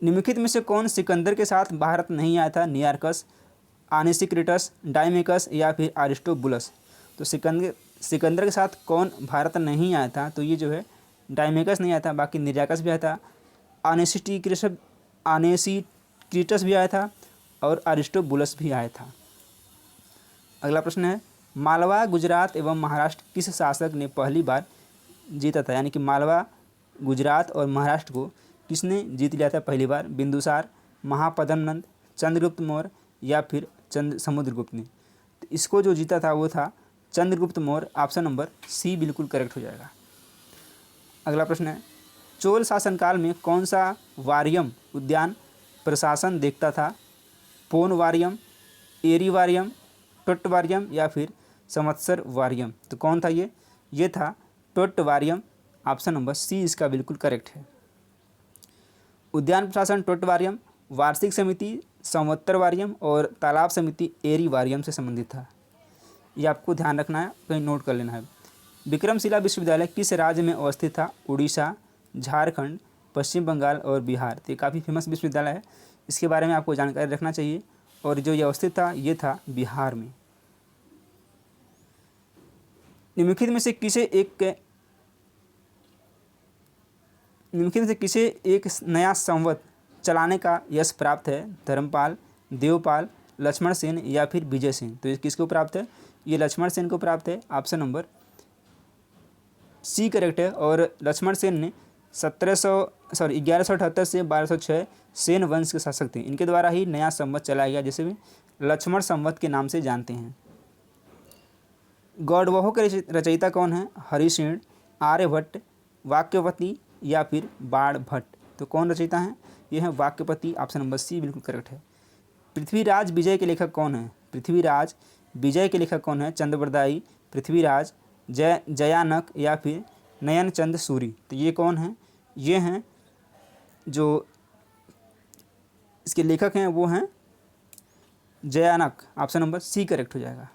निम्नलिखित में से कौन सिकंदर के साथ भारत नहीं आया था? नियार्कस, आनेसिक्रिटस, डायमेकस या फिर अरिस्टोबुलस। तो सिकंदर के साथ कौन भारत नहीं आया था? तो ये जो है डायमेकस नहीं आया था, बाकी निराकस भी आया था, आनेसिक्रिटस भी आया था और अरिस्टोबुलस भी आया था। अगला प्रश्न है, मालवा, गुजरात एवं महाराष्ट्र किस शासक ने पहली बार जीता था? यानी कि मालवा, गुजरात और महाराष्ट्र को किसने जीत लिया था पहली बार? बिंदुसार, महापद्मनंद, चंद्रगुप्त मौर्य या फिर समुद्रगुप्त ने। तो इसको जो जीता था वो था Chandragupta Maurya. Option number C बिल्कुल करेक्ट हो जाएगा। अगला प्रश्न है, चोल शासनकाल में कौन सा वारियम उद्यान प्रशासन देखता था? पोन वारियम, एरी वारियम, टोट्ट वारियम या फिर संवत्सर वारियम। तो कौन था ये था टोट्ट वारियम। ऑप्शन नंबर सी इसका बिल्कुल करेक्ट है। उद्यान प्रशासन टोट्ट वारियम, वार्षिक समिति संवत्सर वारियम और तालाब समिति एरी वारियम से संबंधित था। ये आपको ध्यान रखना है, कहीं नोट कर लेना है। विक्रमशिला विश्वविद्यालय किस राज्य में अवस्थित था? उड़ीसा, झारखंड, पश्चिम बंगाल और बिहार। तो ये काफ़ी फेमस विश्वविद्यालय है, इसके बारे में आपको जानकारी रखना चाहिए। और जो ये अवस्थित था ये था बिहार में। निम्नलिखित में से किसे एक नया संवत चलाने का यश प्राप्त है? धर्मपाल, देवपाल, लक्ष्मण सेन या फिर विजय सेन। तो ये किसको प्राप्त है? ये लक्ष्मण सेन को प्राप्त है। ऑप्शन नंबर सी करेक्ट है। और लक्ष्मण सेन ने 1178 से 1206 सेन वंश के शासक थे। इनके द्वारा ही नया संवत चलाया गया, जिसे भी लक्ष्मण संवत के नाम से जानते हैं। गौडवोह के रचयिता कौन है? हरिसेन, आर्यभट्ट, वाक्यवती या फिर बाणभट्ट। तो कौन रचयिता हैं? ये हैं वाक्यपति। ऑप्शन नंबर सी बिल्कुल करेक्ट है। पृथ्वीराज विजय के लेखक कौन है? पृथ्वीराज विजय के लेखक कौन है? चंद्रबरदाई, पृथ्वीराज, जयानक या फिर नयनचंद सूरी। तो ये कौन है? ये हैं जो इसके लेखक हैं वो हैं Jayanaka. Option number C correct हो जाएगा।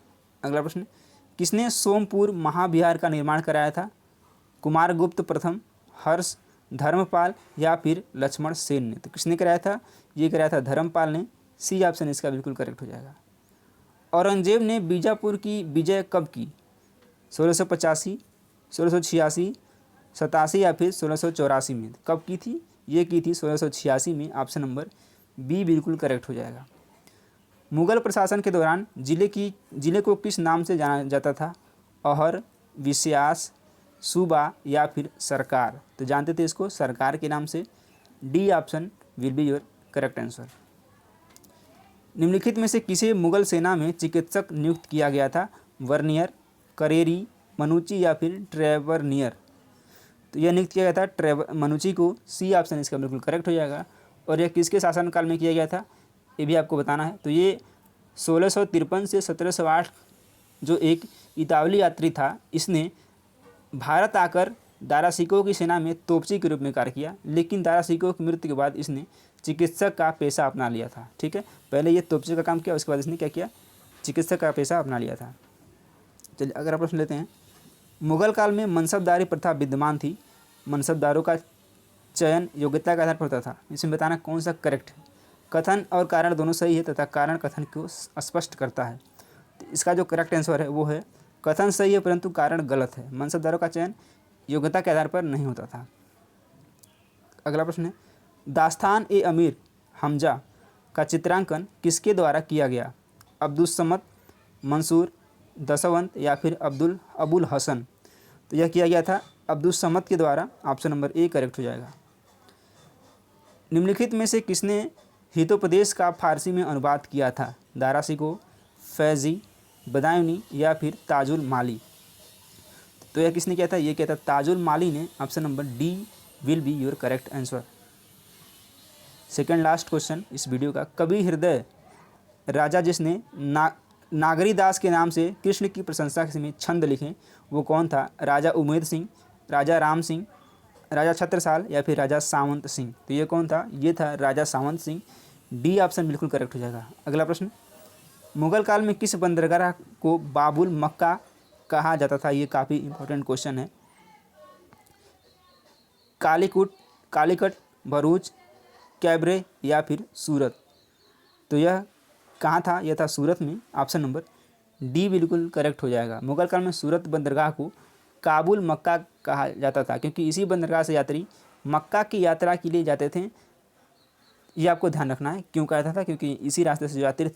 अगला प्रश्न, किसने सोमपुर महाविहार का निर्माण कराया था? कुमारगुप्त प्रथम, हर्ष, धर्मपाल या फिर लक्ष्मण सेन ने। तो किसने कराया था? ये कराया था धर्मपाल ने। सी ऑप्शन इसका बिल्कुल करेक्ट हो जाएगा। औरंगजेब ने बीजापुर की विजय कब की? 1685, 1686, 87 या फिर 1684 में। कब की थी? ये की थी 1686 में। ऑप्शन नंबर बी बिल्कुल करेक्ट हो जाएगा। मुगल प्रशासन के दौरान जिले को किस नाम से जाना जाता था? अहर, विश्यास, सूबा या फिर सरकार। तो जानते थे इसको सरकार के नाम से। D option will be your correct answer. निम्नलिखित में से किसे मुगल सेना में चिकित्सक नियुक्त किया गया था? वर्नियर, करेरी, मनुची या फिर ट्रेवरनियर। तो यह नियुक्त किया गया था मनुची को। सी ऑप्शन इसका बिल्कुल करेक्ट हो जाएगा। और यह किसके शासनकाल में किया गया था ये भी आपको बताना है। तो ये 1653 से 1708 जो एक इतावली यात्री था, इसने भारत आकर दारा सिकोह की सेना में तोपची के रूप में कार्य किया। लेकिन दारा सिकोह की मृत्यु के बाद इसने चिकित्सक का पेशा अपना लिया था। ठीक है, पहले ये तोपची का काम किया, उसके बाद इसने क्या किया? चिकित्सक का पेशा अपना लिया था। चलिए अगर प्रश्न लेते हैं, मुगल काल में मनसबदारी प्रथा विद्यमान थी। मनसबदारों का चयन योग्यता के आधार पर होता था। इसमें बताना कौन सा करेक्ट है। कथन और कारण दोनों सही है तथा कारण कथन को स्पष्ट करता है। तो इसका जो करेक्ट आंसर है वो है कथन सही है परंतु कारण गलत है। मनसबदारों का चयन योग्यता के आधार पर नहीं होता था। अगला प्रश्न है, दास्तान ए अमीर हमजा का चित्रांकन किसके द्वारा किया गया? अब्दुस समद, मंसूर, दशवंत या फिर अबुल हसन। तो यह किया गया था अब्दुस समद के द्वारा। ऑप्शन नंबर ए करेक्ट हो जाएगा। निम्नलिखित में से किसने हितोपदेश का फारसी में अनुवाद किया था? दारा सिकोह, फैजी, बदायूनी या फिर ताजुल माली। तो यह किसने किया था? ये किया था ताजुल माली ने। Option number D will be your correct answer. Second last question इस वीडियो का, कवि हृदय राजा जिसने नागरी दास के नाम से कृष्ण की प्रशंसा में छंद लिखे वो कौन था? राजा उमेद सिंह, राजा राम सिंह, राजा छत्रसाल या फिर राजा सावंत सिंह। तो ये कौन था? ये था राजा सावंत सिंह। डी ऑप्शन बिल्कुल करेक्ट हो जाएगा। अगला प्रश्न, मुगल काल में किस बंदरगाह को बाबुल मक्का कहा जाता था? ये काफ़ी इंपॉर्टेंट क्वेश्चन है। कालीकट, भरूच, कैबरे या फिर सूरत। तो यह कहाँ था? यह था सूरत में। ऑप्शन नंबर डी बिल्कुल करेक्ट हो जाएगा। मुगल काल में सूरत बंदरगाह को काबुल मक्का कहा जाता था, क्योंकि इसी बंदरगाह से यात्री मक्का की यात्रा के लिए जाते थे। ये आपको ध्यान रखना है। क्यों कहा जाता था? क्योंकि इसी रास्ते से जो यात्री थे